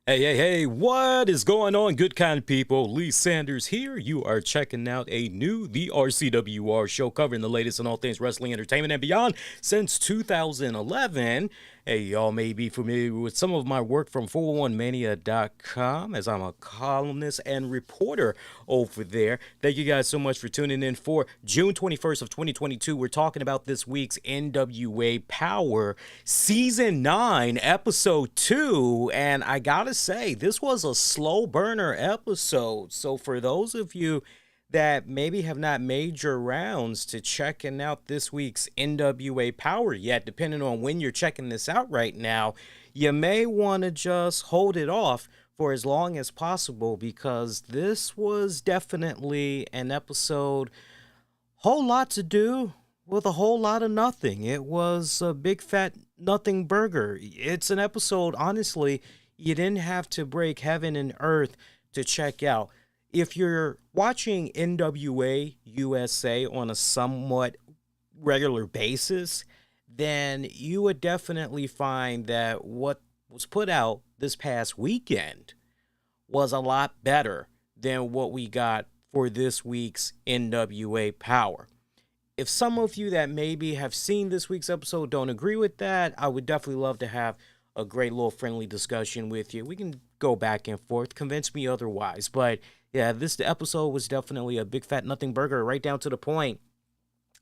Hey, what is going on, good kind of people? Lee Sanders here. You are checking out the RCWR show covering the latest on all things wrestling, entertainment, and beyond since 2011. Hey, y'all may be familiar with some of my work from 401mania.com as I'm a columnist and reporter over there. Thank you guys so much for tuning in for June 21st of 2022. We're talking about this week's NWA Power Season 9, Episode 2. And I gotta say, this was a slow burner episode. So for those of you that maybe have not made your rounds to checking out this week's NWA Power yet, depending on when you're checking this out right now, you may want to just hold it off for as long as possible, because this was definitely an episode, whole lot to do with a whole lot of nothing. It was a big fat nothing burger. It's an episode, honestly, you didn't have to break heaven and earth to check out. If you're watching NWA USA on a somewhat regular basis, then you would definitely find that what was put out this past weekend was a lot better than what we got for this week's NWA Power. If some of you that maybe have seen this week's episode don't agree with that, I would definitely love to have a great little friendly discussion with you. We can go back and forth, convince me otherwise, but yeah, this episode was definitely a big fat nothing burger, right down to the point.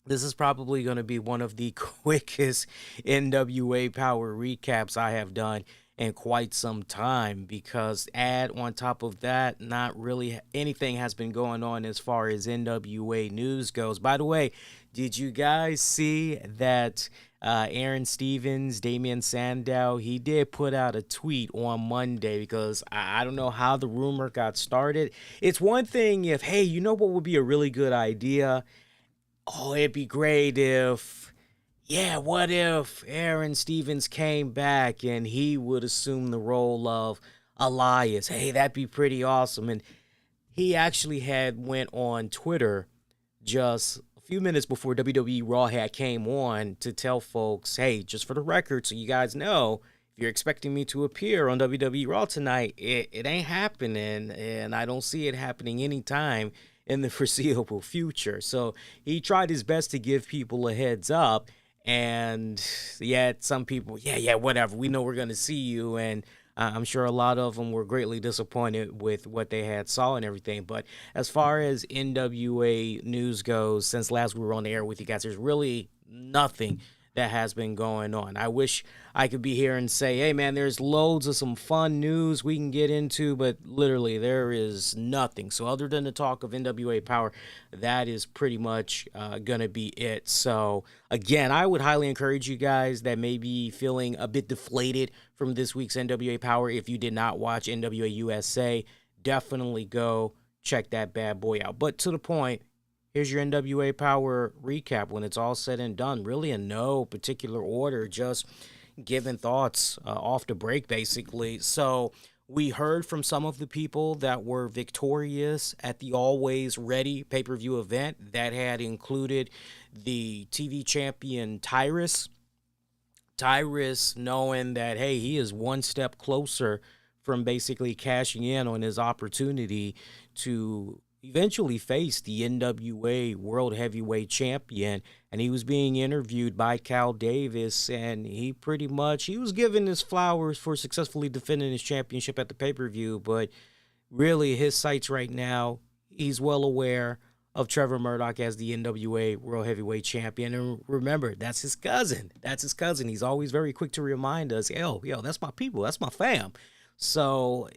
This is probably going to be one of the quickest NWA Power recaps I have done in quite some time, because add on top of that, not really anything has been going on as far as NWA news goes. By the way, did you guys see that Aaron Stevens, Damian Sandow, he did put out a tweet on Monday, because I don't know how the rumor got started. It's one thing if, hey, you know what would be a really good idea? Oh, it'd be great if, yeah, what if Aaron Stevens came back and he would assume the role of Elias? Hey, that'd be pretty awesome. And he actually went on Twitter just a few minutes before WWE Raw had came on to tell folks, hey, just for the record, so you guys know, if you're expecting me to appear on WWE Raw tonight, it ain't happening, and I don't see it happening anytime in the foreseeable future. So he tried his best to give people a heads up, and yeah, some people, yeah, whatever, we know we're going to see you, and I'm sure a lot of them were greatly disappointed with what they had saw and everything. But as far as NWA news goes, since last we were on the air with you guys, there's really nothing that has been going on. I wish I could be here and say, hey man, there's loads of some fun news we can get into, but literally there is nothing. So other than the talk of NWA Power, that is pretty much gonna be it. So again, I would highly encourage you guys that may be feeling a bit deflated from this week's NWA Power. If you did not watch NWA USA, definitely go check that bad boy out. But to the point, here's your NWA Power recap when it's all said and done, really in no particular order, just giving thoughts off the break, basically. So we heard from some of the people that were victorious at the Always Ready pay-per-view event that had included the TV champion Tyrus. Tyrus knowing that, hey, he is one step closer from basically cashing in on his opportunity to eventually face the NWA World Heavyweight Champion. And he was being interviewed by Cal Davis, and he was given his flowers for successfully defending his championship at the pay-per-view. But really, his sights right now, he's well aware of Trevor Murdoch as the NWA World Heavyweight Champion. And remember, that's his cousin. He's always very quick to remind us, yo, that's my people. That's my fam. So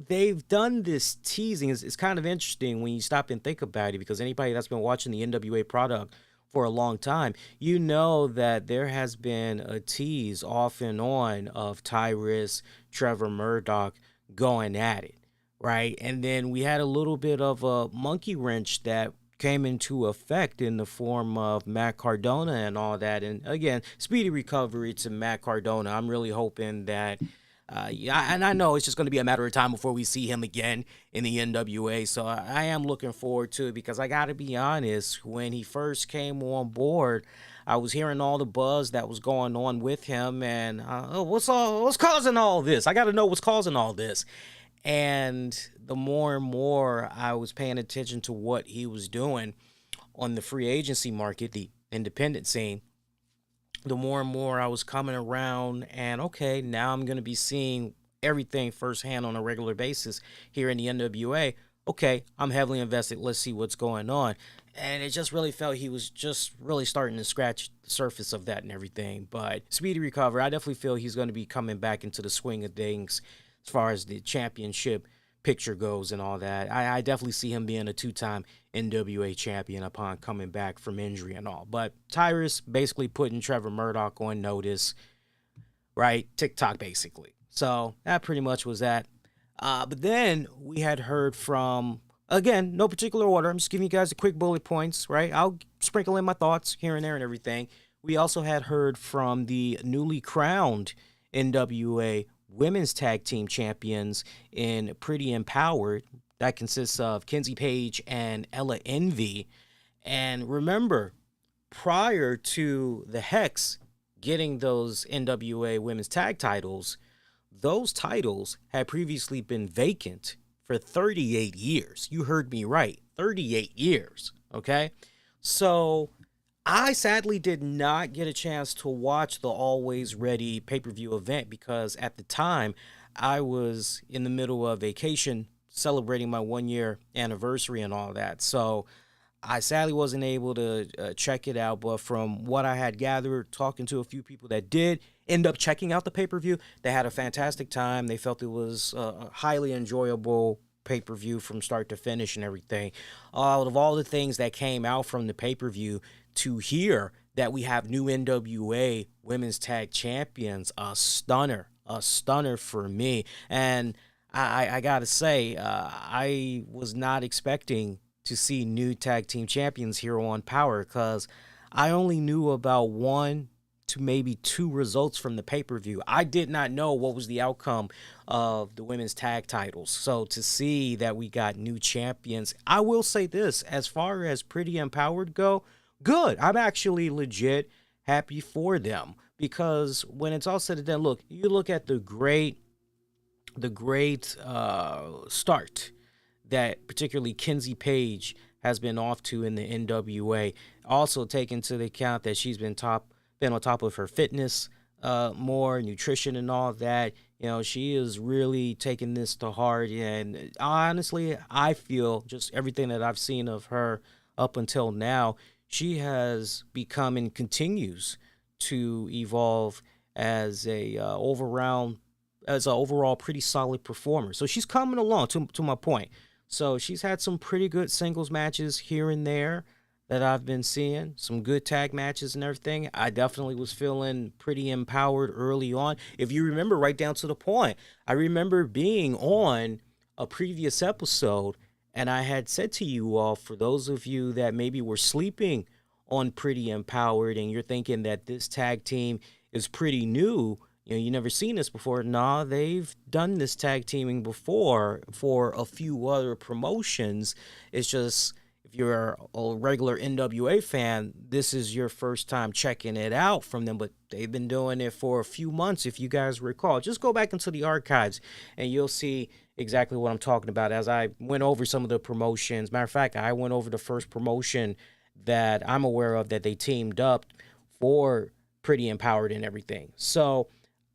they've done this teasing. It's kind of interesting when you stop and think about it, because anybody that's been watching the NWA product for a long time, you know that there has been a tease off and on of Tyrus, Trevor Murdoch going at it, right? And then we had a little bit of a monkey wrench that came into effect in the form of Matt Cardona and all that. And again, speedy recovery to Matt Cardona. I'm really hoping that and I know it's just going to be a matter of time before we see him again in the NWA. So I am looking forward to it, because I got to be honest, when he first came on board, I was hearing all the buzz that was going on with him, and what's causing all this? I got to know what's causing all this. And the more and more I was paying attention to what he was doing on the free agency market, the independent scene, the more and more I was coming around, and okay, now I'm going to be seeing everything firsthand on a regular basis here in the NWA. Okay, I'm heavily invested. Let's see what's going on. And it just really felt he was just really starting to scratch the surface of that and everything. But speedy recovery, I definitely feel he's going to be coming back into the swing of things as far as the championship picture goes and all that. I definitely see him being a two-time NWA champion upon coming back from injury and all. But Tyrus basically putting Trevor Murdoch on notice, right? TikTok, basically. So that pretty much was that. But then we had heard from, again, no particular order. I'm just giving you guys the quick bullet points, right? I'll sprinkle in my thoughts here and there and everything. We also had heard from the newly crowned NWA Women's Tag Team Champions in Pretty Empowered. That consists of Kenzie Page and Ella Envy. And remember, prior to the Hex getting those NWA Women's Tag titles, those titles had previously been vacant for 38 years. You heard me right, 38 years, okay? So I sadly did not get a chance to watch the Always Ready pay-per-view event, because at the time I was in the middle of vacation celebrating my 1-year anniversary and all that. So I sadly wasn't able to check it out. But from what I had gathered, talking to a few people that did end up checking out the pay-per-view, they had a fantastic time. They felt it was a highly enjoyable pay-per-view from start to finish and everything. Out of all the things that came out from the pay-per-view, to hear that we have new NWA Women's Tag Champions, a stunner for me. And I gotta say, I was not expecting to see new tag team champions here on Power, because I only knew about 1 to maybe 2 results from the pay-per-view. I did not know what was the outcome of the women's tag titles. So to see that we got new champions, I will say this, as far as Pretty Empowered go, good. I'm actually legit happy for them, because when it's all said and done, look, you look at the great start that particularly Kenzie Page has been off to in the NWA. Also take into account that she's been on top of her fitness, more nutrition and all that. You know, she is really taking this to heart. And honestly, I feel just everything that I've seen of her up until now, she has become and continues to evolve as a overall pretty solid performer. So she's coming along, to my point. So she's had some pretty good singles matches here and there that I've been seeing, some good tag matches and everything. I definitely was feeling Pretty Empowered early on. If you remember, right down to the point, I remember being on a previous episode, and I had said to you all, for those of you that maybe were sleeping on Pretty Empowered and you're thinking that this tag team is pretty new, you never seen this before. Nah, they've done this tag teaming before for a few other promotions. It's just if you're a regular NWA fan, this is your first time checking it out from them, but they've been doing it for a few months, if you guys recall. Just go back into the archives and you'll see exactly what I'm talking about as I went over some of the promotions. Matter of fact, I went over the first promotion that I'm aware of that they teamed up for Pretty Empowered and everything. So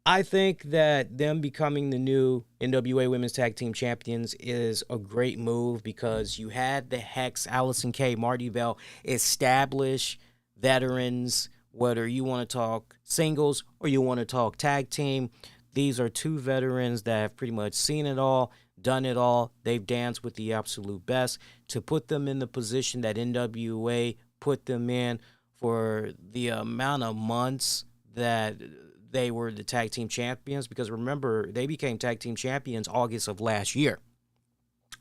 I think that them becoming the new NWA Women's Tag Team Champions is a great move because you had the Hex, Allison K, Marty Bell, established veterans, whether you want to talk singles or you want to talk tag team. These are two veterans that have pretty much seen it all, done it all. They've danced with the absolute best. To put them in the position that NWA put them in for the amount of months that they were the tag team champions, because remember, they became tag team champions August of last year.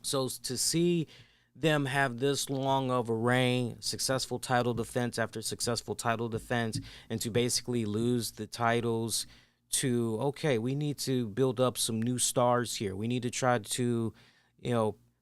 So to see them have this long of a reign, successful title defense after successful title defense, and to basically lose the titles to, okay, we need to build up some new stars here. We need to try to,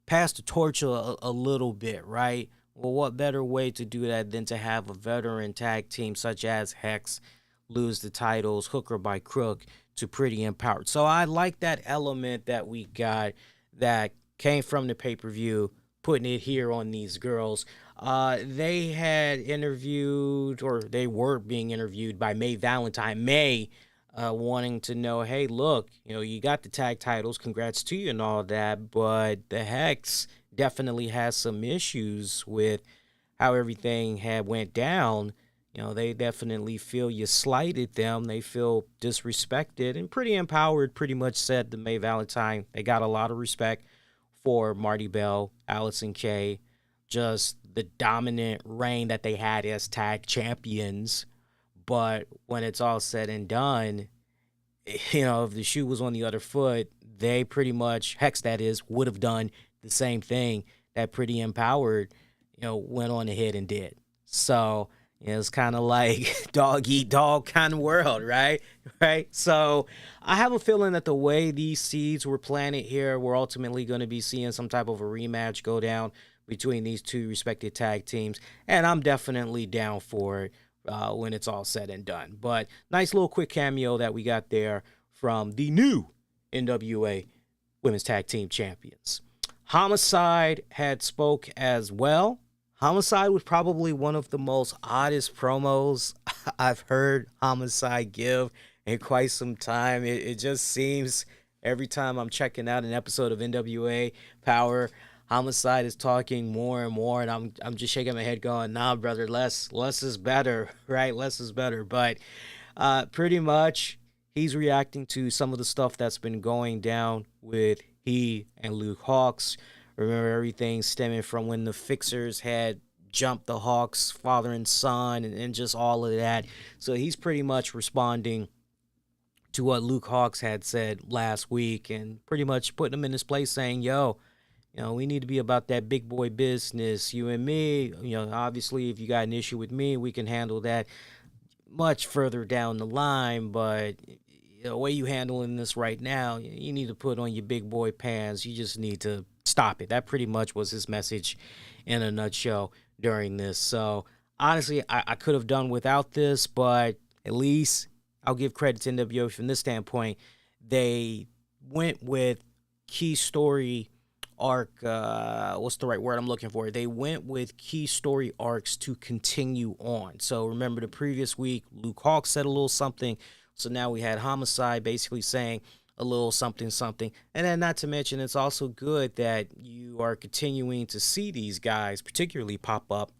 pass the torch a little bit, right? Well, what better way to do that than to have a veteran tag team such as Hex lose the titles, hook or by crook, to Pretty Empowered. So I like that element that we got that came from the pay-per-view, putting it here on these girls. They had interviewed, or they were being interviewed by May Valentine. May wanting to know, hey, look, you got the tag titles, congrats to you and all that, but the Hex definitely has some issues with how everything had went down. They definitely feel you slighted them. They feel disrespected. And Pretty Empowered pretty much said to May Valentine, they got a lot of respect for Marty Bell, Allison K, just the dominant reign that they had as tag champions. But when it's all said and done, if the shoe was on the other foot, they pretty much, Hex that is, would have done the same thing that Pretty Empowered, went on ahead and did. So it's kind of like dog eat dog kind of world, right? Right. So I have a feeling that the way these seeds were planted here, we're ultimately going to be seeing some type of a rematch go down between these two respected tag teams. And I'm definitely down for it when it's all said and done. But nice little quick cameo that we got there from the new NWA Women's Tag Team Champions. Homicide had spoke as well. Homicide was probably one of the most oddest promos I've heard Homicide give in quite some time. It just seems every time I'm checking out an episode of NWA Power, Homicide is talking more and more, and I'm just shaking my head going, nah, brother, less is better, right? Less is better. But pretty much he's reacting to some of the stuff that's been going down with he and Luke Hawx. Remember, everything stemming from when the Fixers had jumped the Hawks, father and son, and just all of that. So he's pretty much responding to what Luke Hawx had said last week and pretty much putting him in his place saying, we need to be about that big boy business, you and me. Obviously, if you got an issue with me, we can handle that much further down the line, but the way you handling this right now, you need to put on your big boy pants. You just need to stop it. That pretty much was his message in a nutshell during this. So honestly, I could have done without this, but at least I'll give credit to NWO from this standpoint. They went with key story arc. What's the right word I'm looking for? They went with key story arcs to continue on. So remember the previous week, Luke Hawx said a little something. So now we had Homicide basically saying a little something. And then not to mention, it's also good that you are continuing to see these guys particularly pop up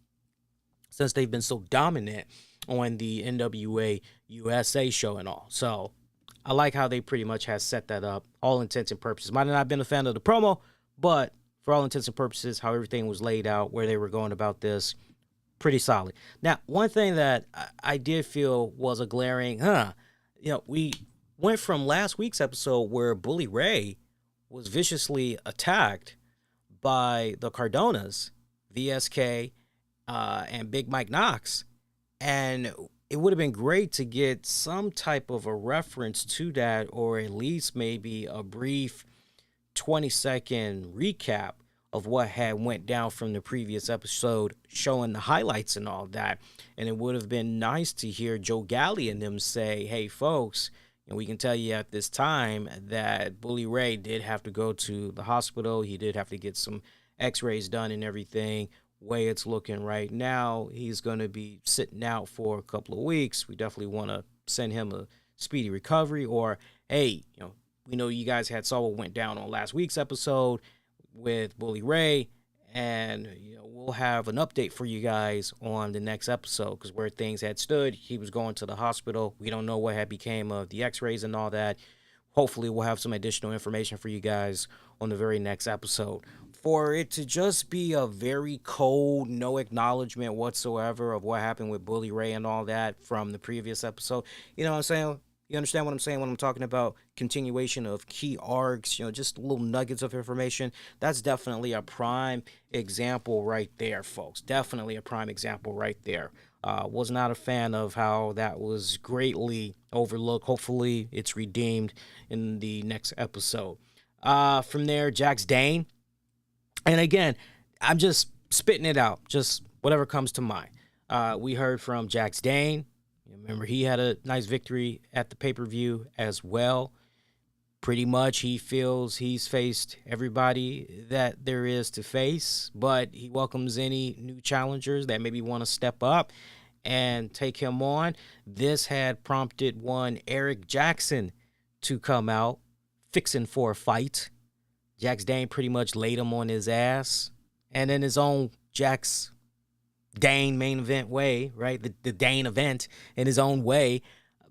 since they've been so dominant on the NWA USA show and all. So I like how they pretty much has set that up, all intents and purposes. Might have not been a fan of the promo, but for all intents and purposes, how everything was laid out, where they were going about this, pretty solid. Now, one thing that I did feel was a glaring, we went from last week's episode where Bully Ray was viciously attacked by the Cardonas, VSK, and Big Mike Knox. And it would have been great to get some type of a reference to that, or at least maybe a brief 20-second recap of what had went down from the previous episode, showing the highlights and all that. And it would have been nice to hear Joe Galli and them say, hey, folks, and we can tell you at this time that Bully Ray did have to go to the hospital. He did have to get some x-rays done and everything. Way it's looking right now, he's going to be sitting out for a couple of weeks. We definitely want to send him a speedy recovery, or, hey, we know you guys saw what went down on last week's episode with Bully Ray, and we'll have an update for you guys on the next episode, because where things had stood, he was going to the hospital. We don't know what had became of the x-rays and all that. Hopefully we'll have some additional information for you guys on the very next episode. For it to just be a very cold, no acknowledgement whatsoever of what happened with Bully Ray and all that from the previous episode, you know what I'm saying? You understand what I'm saying when I'm talking about continuation of key arcs, just little nuggets of information? That's definitely a prime example right there, folks. Definitely a prime example right there. Was not a fan of how that was greatly overlooked. Hopefully it's redeemed in the next episode. From there, Jax Dane. And again, I'm just spitting it out, just whatever comes to mind. We heard from Jax Dane. Remember, he had a nice victory at the pay-per-view as well. Pretty much he feels he's faced everybody that there is to face, but he welcomes any new challengers that maybe want to step up and take him on. This had prompted one Eric Jackson to come out, fixing for a fight. Jax Dane pretty much laid him on his ass. And in his own Jax Dane main event way, right? The Dane event in his own way,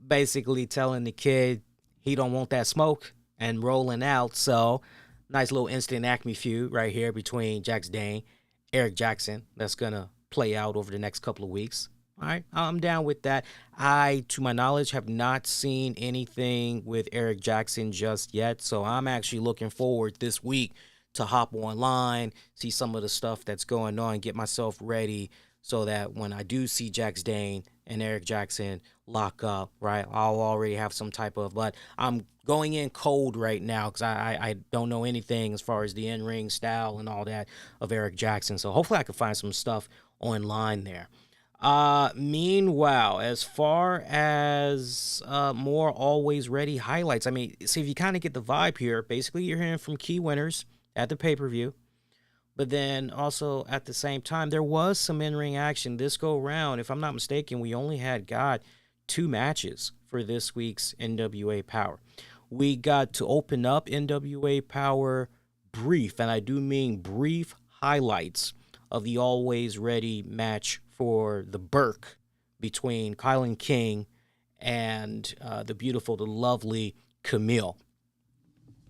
basically telling the kid he don't want that smoke and rolling out. So nice little instant Acme feud right here between Jax Dane, Eric Jackson. That's going to play out over the next couple of weeks. All right, I'm down with that. I, to my knowledge, have not seen anything with Eric Jackson just yet, so I'm actually looking forward this week to hop online, see some of the stuff that's going on, get myself ready so that when I do see Jax Dane and Eric Jackson lock up, right, I'll already have some type of, but I'm going in cold right now because I don't know anything as far as the in-ring style and all that of Eric Jackson, so hopefully I can find some stuff online there. Meanwhile, as far as more Always Ready highlights, I mean, see, if you kind of get the vibe here, basically you're hearing from key winners at the pay-per-view, but then also at the same time, there was some in-ring action this go round. If I'm not mistaken, we only got 2 matches for this week's NWA Power. We got to open up NWA Power brief, and I do mean brief highlights of the Always Ready match for the Burke between Kylan King and the beautiful, the lovely Camille.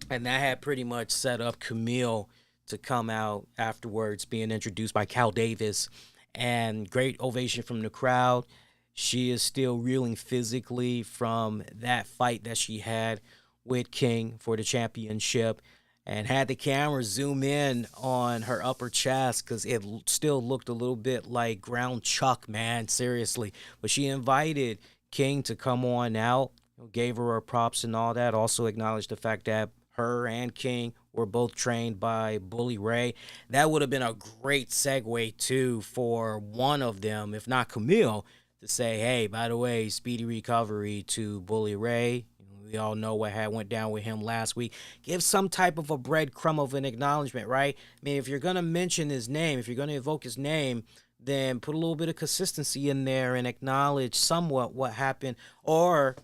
And that had pretty much set up Camille to come out afterwards, being introduced by Cal Davis, and great ovation from the crowd. She is still reeling physically from that fight that she had with King for the championship, and had the camera zoom in on her upper chest because it still looked a little bit like ground chuck, man, seriously. But she invited King to come on out, gave her props and all that, also acknowledged the fact that her and King were both trained by Bully Ray. That would have been a great segue, too, for one of them, if not Camille, to say, hey, by the way, speedy recovery to Bully Ray. We all know what went down with him last week. Give some type of a breadcrumb of an acknowledgement, right? I mean, if you're going to mention his name, if you're going to evoke his name, then put a little bit of consistency in there and acknowledge somewhat what happened. Or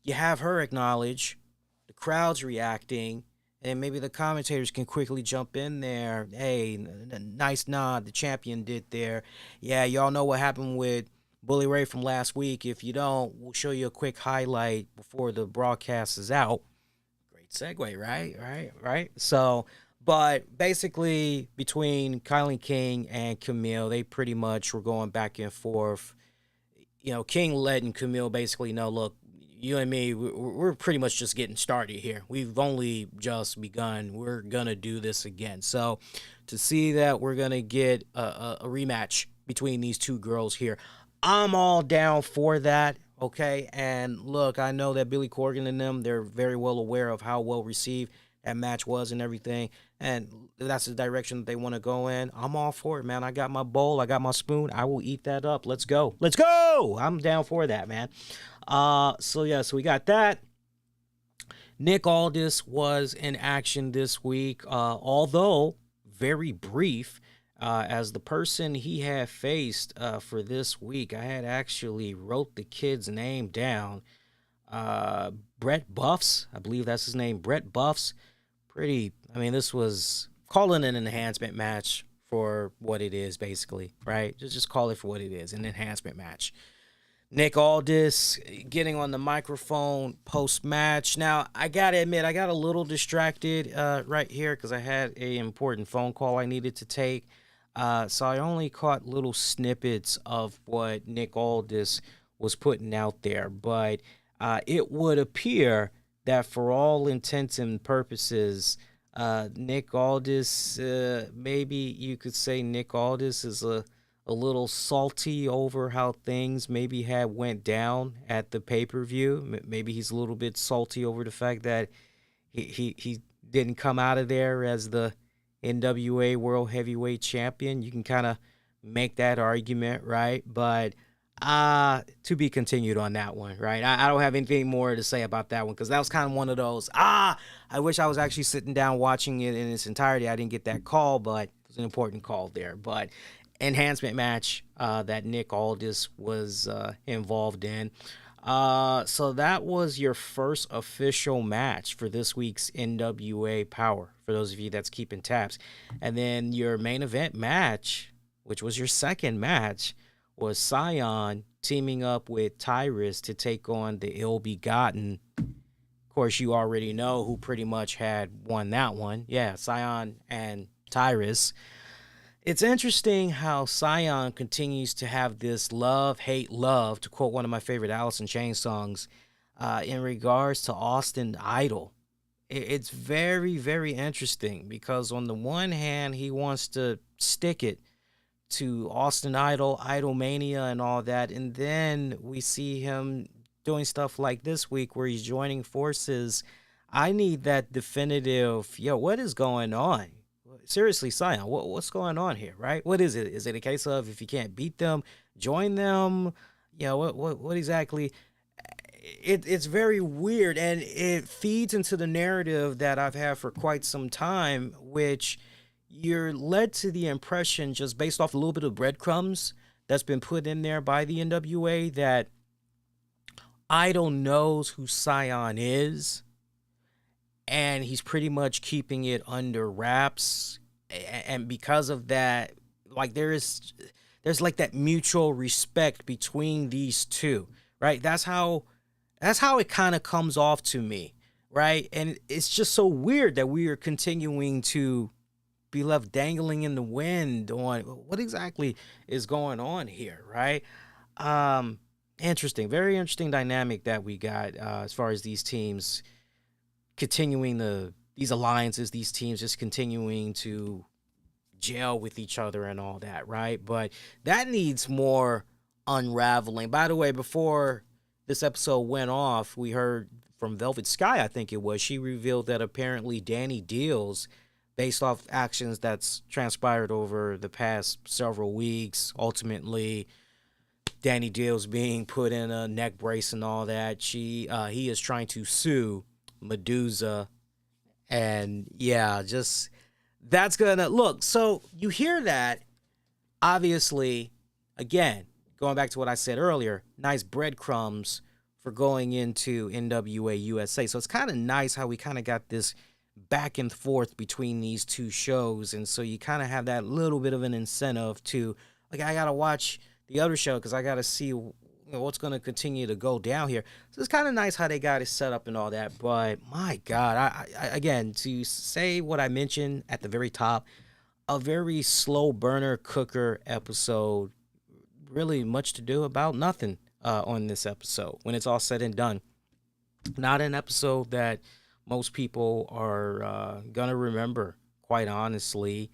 you have her acknowledge, the crowd's reacting, and maybe the commentators can quickly jump in there. Hey, nice nod, the champion did there. Yeah, y'all know what happened with Bully Ray from last week. If you don't, we'll show you a quick highlight before the broadcast is out. Great segue, right? So, but basically between Kylan King and Camille, they pretty much were going back and forth. King letting Camille basically know, look, you and me, we're pretty much just getting started here. We've only just begun. We're going to do this again. So to see that we're going to get a rematch between these two girls here, I'm all down for that, okay? And look, I know that Billy Corgan and them, they're very well aware of how well received that match was and everything, and that's the direction that they want to go in, I'm all for it, man. I got my bowl, I got my spoon, I will eat that up. Let's go. Let's go! I'm down for that, man. So we got that. Nick Aldis was in action this week, although very brief, as the person he had faced for this week. I had actually wrote the kid's name down. Brett Buffs, I believe that's his name, Brett Buffs. This was calling an enhancement match for what it is, basically, right? Just call it for what it is, an enhancement match. Nick Aldis getting on the microphone post-match. Now, I got to admit, I got a little distracted right here because I had an important phone call I needed to take. So I only caught little snippets of what Nick Aldis was putting out there. But it would appear that for all intents and purposes, Nick Aldis, maybe you could say Nick Aldis is a little salty over how things maybe had went down at the pay-per-view. Maybe he's a little bit salty over the fact that he didn't come out of there as the NWA World Heavyweight Champion. You can kind of make that argument, right? But to be continued on that one, right? I don't have anything more to say about that one because that was kind of one of those, I wish I was actually sitting down watching it in its entirety. I didn't get that call, but it was an important call there. But enhancement match that Nick Aldis was involved in. So that was your first official match for this week's NWA Power, for those of you that's keeping tabs. And then your main event match, which was your second match, was Sion teaming up with Tyrus to take on the ill-begotten. Of course, you already know who pretty much had won that one. Yeah, Sion and Tyrus. It's interesting how Sion continues to have this love, hate, love, to quote one of my favorite Alice in Chains songs, in regards to Austin Idol. It's very, very interesting because on the one hand, he wants to stick it to Austin Idol, Idolmania and all that, and then we see him doing stuff like this week where he's joining forces. I need that definitive, what is going on? Seriously, Sion, what's going on here, right? What is it? Is it a case of if you can't beat them, join them? What exactly? It's very weird, and it feeds into the narrative that I've had for quite some time, which you're led to the impression, just based off a little bit of breadcrumbs that's been put in there by the NWA, that Idol knows who Sion is, and he's pretty much keeping it under wraps. And because of that, like there's like that mutual respect between these two, right? That's how it kind of comes off to me, right? And it's just so weird that we are continuing to be left dangling in the wind on what exactly is going on here, right? Interesting, very interesting dynamic that we got as far as these teams continuing these alliances, these teams just continuing to gel with each other and all that, right? But that needs more unraveling. By the way, before this episode went off, we heard from Velvet Sky, I think it was, she revealed that apparently Danny Deals, based off actions that's transpired over the past several weeks, ultimately Danny Deals being put in a neck brace and all that, he is trying to sue Medusa, and just that's gonna look. So you hear that, obviously, again, going back to what I said earlier, nice breadcrumbs for going into NWA USA. So it's kind of nice how we kind of got this back and forth between these two shows, and so you kind of have that little bit of an incentive to, like, I gotta watch the other show because I gotta see what's going to continue to go down here. So it's kind of nice how they got it set up and all that. But my God, I again, to say what I mentioned at the very top, a very slow burner cooker episode, really much to do about nothing on this episode when it's all said and done. Not an episode that most people are going to remember, quite honestly.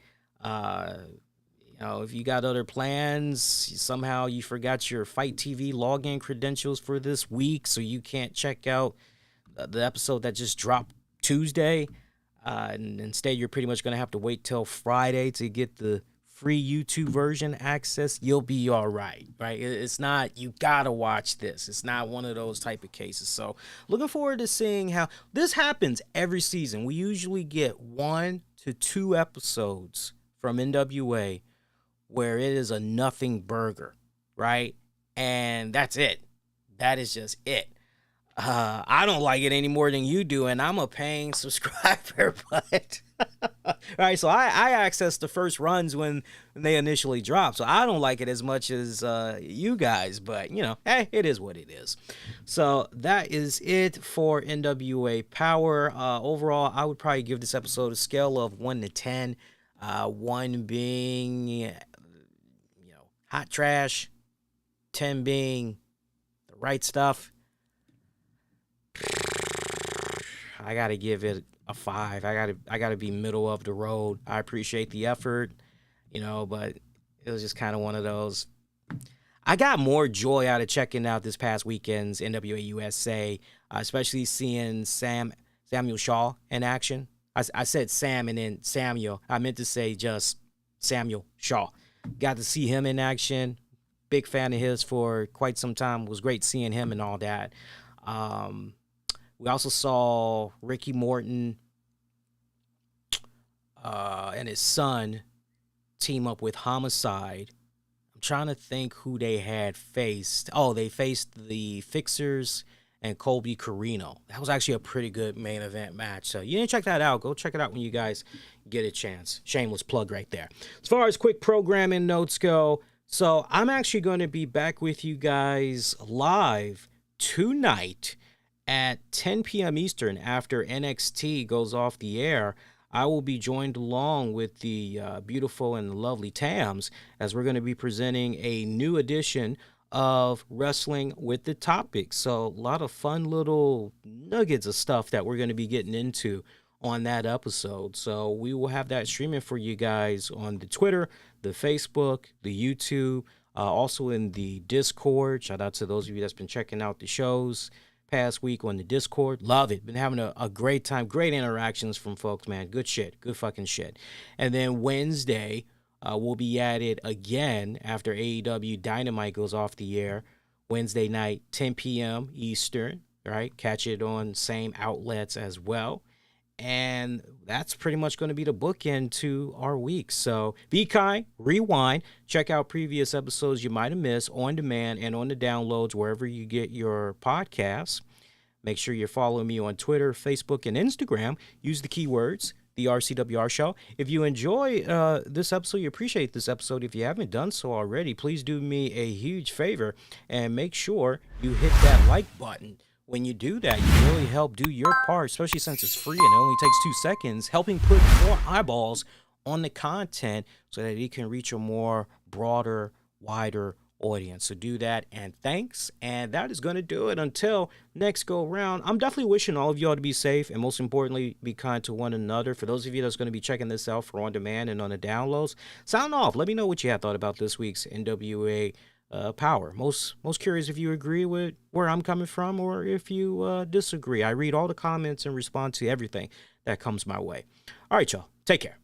If you got other plans, somehow you forgot your Fight TV login credentials for this week, so you can't check out the episode that just dropped Tuesday. And instead, you're pretty much going to have to wait till Friday to get the free YouTube version access. You'll be all right, right? It's not, you got to watch this. It's not one of those type of cases. So looking forward to seeing how this happens every season. We usually get 1 to 2 episodes from NWA where it is a nothing burger, right? And that's it. That is just it. I don't like it any more than you do, and I'm a paying subscriber, but all right, so I access the first runs when they initially drop, so I don't like it as much as you guys, but you know, hey, it is what it is. So that is it for NWA Power. Overall, I would probably give this episode a scale of 1 to 10. 1 being, you know, hot trash, 10 being the right stuff. I gotta give it a 5. I gotta be middle of the road. I appreciate the effort, you know, but it was just kind of one of those. I got more joy out of checking out this past weekend's NWA USA, especially seeing Samuel Shaw in action. I said Sam and then Samuel. I meant to say just Samuel Shaw. Got to see him in action. Big fan of his for quite some time. It was great seeing him and all that. We also saw Ricky Morton and his son team up with Homicide. I'm trying to think who they had faced. Oh, they faced the Fixers and Colby Carino. That was actually a pretty good main event match. So you didn't check that out, go check it out when you guys get a chance. Shameless plug right there. As far as quick programming notes go, so I'm actually going to be back with you guys live tonight at 10 p.m. Eastern after NXT goes off the air. I will be joined along with the beautiful and lovely Tams as we're going to be presenting a new edition of Wrestling with the Topics. So a lot of fun little nuggets of stuff that we're going to be getting into on that episode. So we will have that streaming for you guys on the Twitter, the Facebook, the YouTube, also in the Discord. Shout out to those of you that's been checking out the shows past week on the Discord. Love it. Been having a great time. Great interactions from folks, man. Good shit. Good fucking shit. And then Wednesday, we'll be at it again after AEW Dynamite goes off the air. Wednesday night, 10 p.m. Eastern, right? Catch it on same outlets as well. And that's pretty much going to be the bookend to our week. So be kind, rewind, check out previous episodes you might have missed on demand and on the downloads wherever you get your podcasts. Make sure you're following me on Twitter, Facebook, and Instagram. Use the keywords, the RCWR Show. If you enjoy this episode, you appreciate this episode. If you haven't done so already, please do me a huge favor and make sure you hit that like button. When you do that, you really help do your part, especially since it's free and it only takes 2 seconds, helping put more eyeballs on the content so that it can reach a more broader, wider audience. So do that, and thanks. And that is going to do it until next go round. I'm definitely wishing all of y'all to be safe and most importantly, be kind to one another. For those of you that's going to be checking this out for on demand and on the downloads, sound off. Let me know what you had thought about this week's NWA Power. Most curious if you agree with where I'm coming from or if you disagree. I read all the comments and respond to everything that comes my way. All right, y'all. Take care.